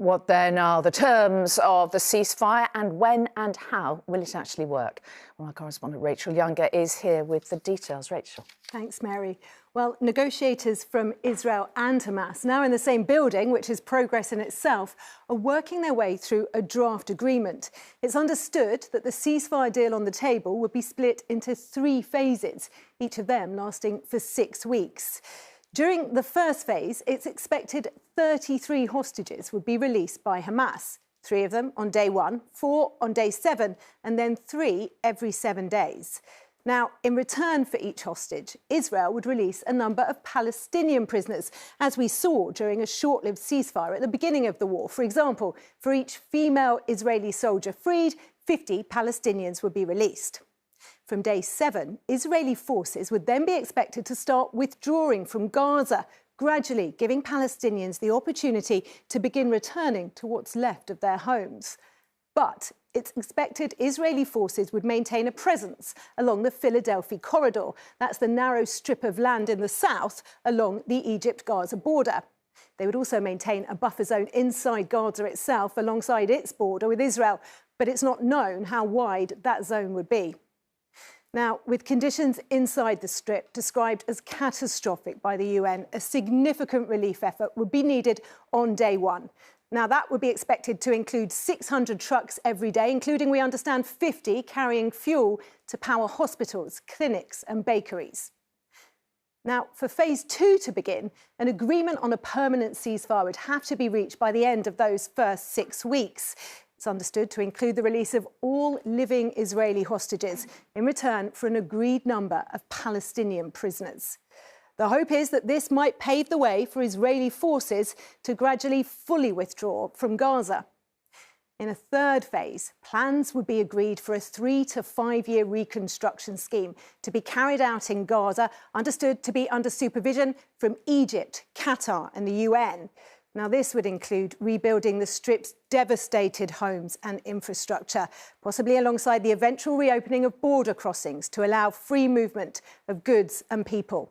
What then are the terms of the ceasefire, and when and how will it actually work? Well, our correspondent Rachel Younger is here with the details. Rachel. Thanks, Mary. Well, negotiators from Israel and Hamas, now in the same building, which is progress in itself, are working their way through a draft agreement. It's understood that the ceasefire deal on the table would be split into 3 phases, each of them lasting for 6 weeks. During the first phase, it's expected 33 hostages would be released by Hamas, 3 of them on day 1, 4 on day 7, and then 3 every 7 days. Now, in return for each hostage, Israel would release a number of Palestinian prisoners, as we saw during a short-lived ceasefire at the beginning of the war. For example, for each female Israeli soldier freed, 50 Palestinians would be released. From day 7, Israeli forces would then be expected to start withdrawing from Gaza, gradually giving Palestinians the opportunity to begin returning to what's left of their homes. But it's expected Israeli forces would maintain a presence along the Philadelphia corridor. That's the narrow strip of land in the south along the Egypt-Gaza border. They would also maintain a buffer zone inside Gaza itself alongside its border with Israel, but it's not known how wide that zone would be. Now, with conditions inside the strip described as catastrophic by the UN, a significant relief effort would be needed on day 1. Now, that would be expected to include 600 trucks every day, including, we understand, 50 carrying fuel to power hospitals, clinics and bakeries. Now, for phase 2 to begin, an agreement on a permanent ceasefire would have to be reached by the end of those first 6 weeks. It's understood to include the release of all living Israeli hostages in return for an agreed number of Palestinian prisoners. The hope is that this might pave the way for Israeli forces to gradually fully withdraw from Gaza. In a third phase, plans would be agreed for a 3 to 5 year reconstruction scheme to be carried out in Gaza, understood to be under supervision from Egypt, Qatar and the UN. Now, this would include rebuilding the Strip's devastated homes and infrastructure, possibly alongside the eventual reopening of border crossings to allow free movement of goods and people.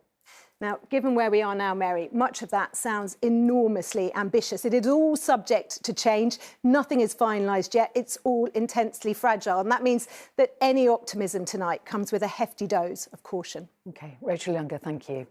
Now, given where we are now, Mary, much of that sounds enormously ambitious. It is all subject to change. Nothing is finalised yet. It's all intensely fragile. And that means that any optimism tonight comes with a hefty dose of caution. OK, Rachel Younger, thank you.